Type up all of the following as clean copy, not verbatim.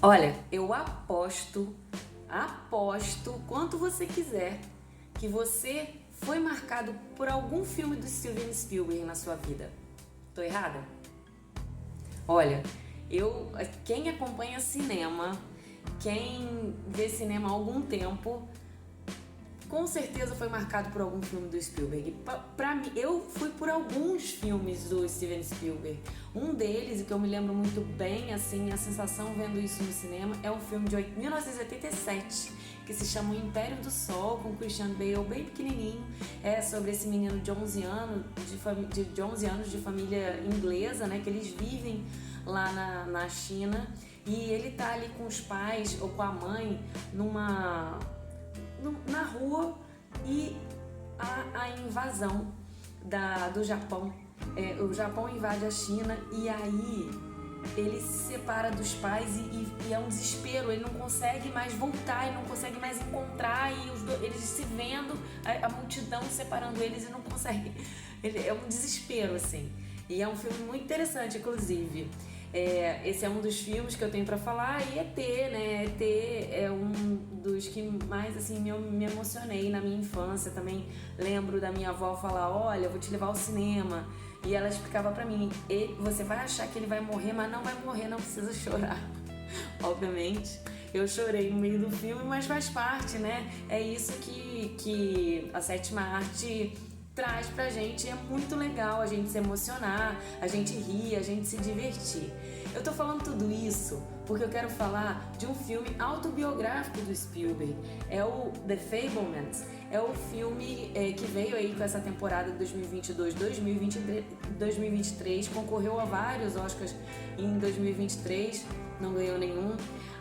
Olha, eu aposto quanto você quiser que você foi marcado por algum filme do Steven Spielberg na sua vida. Tô errada? Olha, quem acompanha cinema, quem vê cinema há algum tempo, com certeza foi marcado por algum filme do Spielberg. Pra mim, eu fui por alguns filmes do Steven Spielberg. Um deles, e que eu me lembro muito bem, assim, a sensação vendo isso no cinema, é um filme de 1987, que se chama O Império do Sol, com Christian Bale, bem pequenininho. É sobre esse menino de 11 anos, de 11 anos de família inglesa, né, que eles vivem lá na China. E ele tá ali com os pais ou com a mãe na rua e a invasão do Japão. O Japão invade a China e aí ele se separa dos pais e é um desespero, ele não consegue mais voltar, ele não consegue mais encontrar e eles se vendo, a multidão separando eles e não consegue. É um desespero, assim. E é um filme muito interessante, inclusive. Esse é um dos filmes que eu tenho pra falar. E ET, né? ET é um dos que mais, assim, me emocionei na minha infância. Também lembro da minha avó falar: olha, eu vou te levar ao cinema. E ela explicava pra mim: você vai achar que ele vai morrer, mas não vai morrer, não precisa chorar. Obviamente, eu chorei no meio do filme, mas faz parte, né? É isso que a sétima arte traz pra gente. É muito legal a gente se emocionar, a gente rir, a gente se divertir. Eu tô falando tudo isso porque eu quero falar de um filme autobiográfico do Spielberg. É o The Fabelmans. É o filme que veio aí com essa temporada de 2022-2023, concorreu a vários Oscars em 2023, não ganhou nenhum,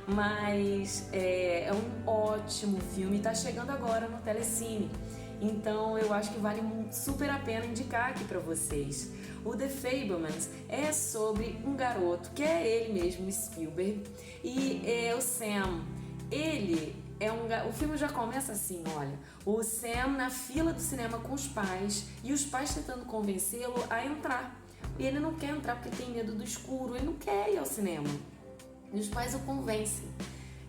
mas é um ótimo filme, tá chegando agora no Telecine. Então eu acho que vale super a pena indicar aqui pra vocês. O The Fabelmans é sobre um garoto, que é ele mesmo, Spielberg, e é o Sam. O filme já começa assim, olha, o Sam na fila do cinema com os pais e os pais tentando convencê-lo a entrar. E ele não quer entrar porque tem medo do escuro, ele não quer ir ao cinema. E os pais o convencem.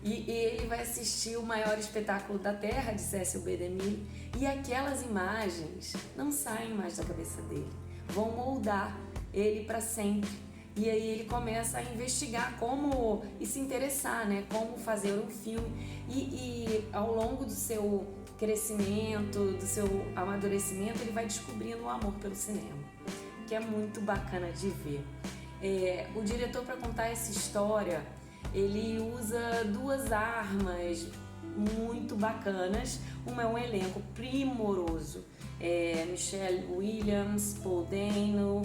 E ele vai assistir o maior espetáculo da Terra, de Cecil B. DeMille, e aquelas imagens não saem mais da cabeça dele, vão moldar ele para sempre. E aí ele começa a investigar como e se interessar, né, como fazer um filme. E ao longo do seu crescimento, do seu amadurecimento, ele vai descobrindo o amor pelo cinema, que é muito bacana de ver. O diretor, para contar essa história, ele usa duas armas muito bacanas. Uma é um elenco primoroso, Michelle Williams, Paul Dano,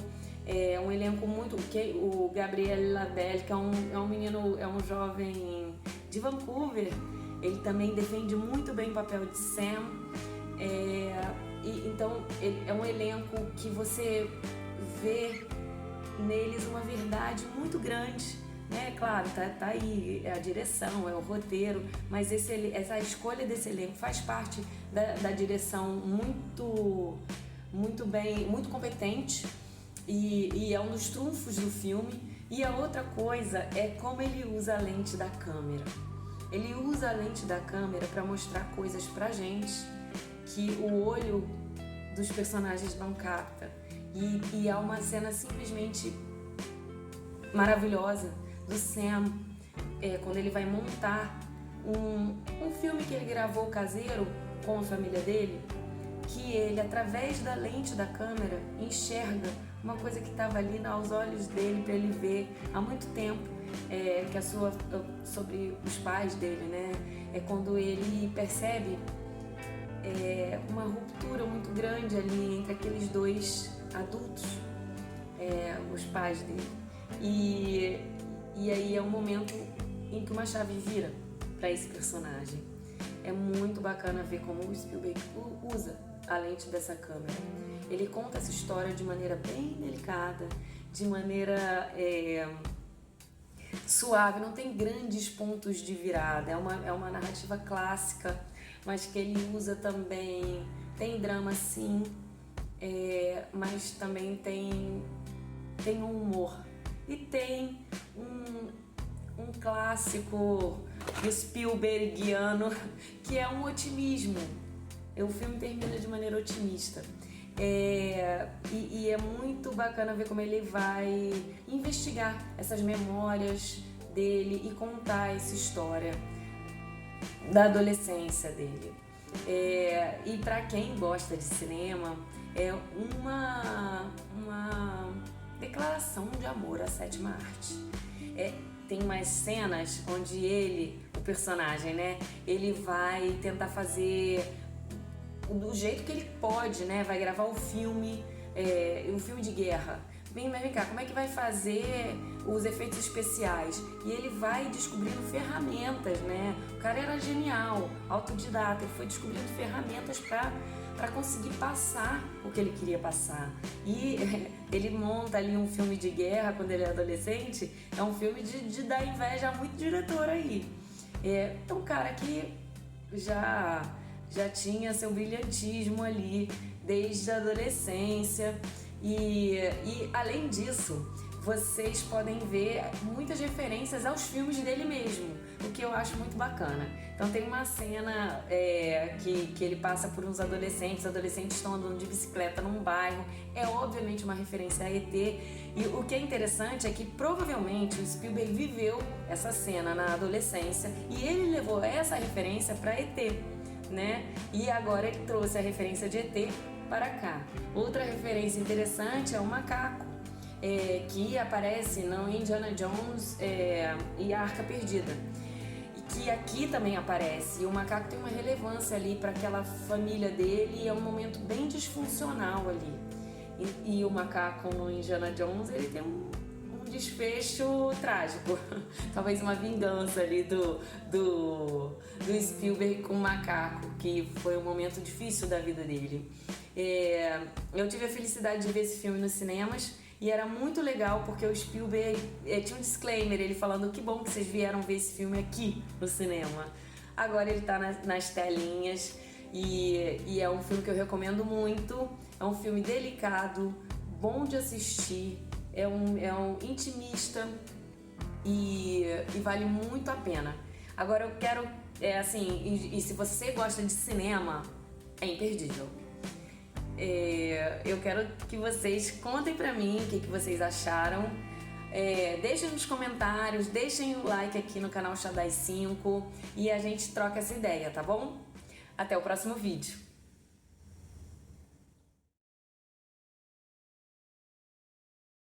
um elenco muito... o Gabriel Labelle, que é um menino, é um jovem de Vancouver, ele também defende muito bem o papel de Sam. Então é um elenco que você vê neles uma verdade muito grande, né? Claro, tá aí a direção, é o roteiro, mas essa escolha desse elenco faz parte da direção muito bem, muito competente, e é um dos trunfos do filme. E a outra coisa é como ele usa a lente da câmera. Ele usa a lente da câmera para mostrar coisas pra gente que o olho dos personagens não capta. E há uma cena simplesmente maravilhosa do Sam, quando ele vai montar um filme que ele gravou caseiro com a família dele, que ele, através da lente da câmera, enxerga uma coisa que estava ali aos olhos dele para ele ver há muito tempo, que é sobre os pais dele, né? É quando ele percebe uma ruptura muito grande ali entre aqueles dois adultos, os pais dele. E aí é um momento em que uma chave vira para esse personagem. É muito bacana ver como o Spielberg usa a lente dessa câmera. Ele conta essa história de maneira bem delicada, de maneira suave, não tem grandes pontos de virada. É uma narrativa clássica, mas que ele usa também. Tem drama, sim, mas também tem um humor. E tem um clássico do Spielbergiano, que é um otimismo. O filme termina de maneira otimista. E é muito bacana ver como ele vai investigar essas memórias dele e contar essa história da adolescência dele. E para quem gosta de cinema, é uma declaração de amor à sétima arte. Tem umas cenas onde ele, o personagem, né, ele vai tentar fazer do jeito que ele pode, né, vai gravar um filme de guerra. Vem cá, como é que vai fazer os efeitos especiais? E ele vai descobrindo ferramentas, né? O cara era genial, autodidata, ele foi descobrindo ferramentas para conseguir passar o que ele queria passar. E ele monta ali um filme de guerra quando ele é adolescente, é um filme de dar inveja a muito diretor aí. É um cara que já tinha seu brilhantismo ali desde a adolescência. E além disso, vocês podem ver muitas referências aos filmes dele mesmo, o que eu acho muito bacana. Então tem uma cena que ele passa por uns adolescentes, os adolescentes estão andando de bicicleta num bairro, é obviamente uma referência a ET, e o que é interessante é que provavelmente o Spielberg viveu essa cena na adolescência e ele levou essa referência para ET, né? E agora ele trouxe a referência de ET para cá. Outra referência interessante é o macaco, que aparece no Indiana Jones e a Arca Perdida, e que aqui também aparece. E o macaco tem uma relevância ali para aquela família dele, e é um momento bem disfuncional ali. E o macaco no Indiana Jones, ele tem um desfecho trágico, talvez uma vingança ali do Spielberg com o macaco, que foi um momento difícil da vida dele. Eu tive a felicidade de ver esse filme nos cinemas e era muito legal porque o Spielberg tinha um disclaimer, ele falando: que bom que vocês vieram ver esse filme aqui no cinema. Agora ele tá nas telinhas e é um filme que eu recomendo muito. É um filme delicado, bom de assistir, é um intimista e vale muito a pena. Agora eu quero, e se você gosta de cinema, é imperdível. Eu quero que vocês contem pra mim o que vocês acharam. Deixem nos comentários, deixem o like aqui no canal Chá das 5 e a gente troca essa ideia, tá bom? Até o próximo vídeo.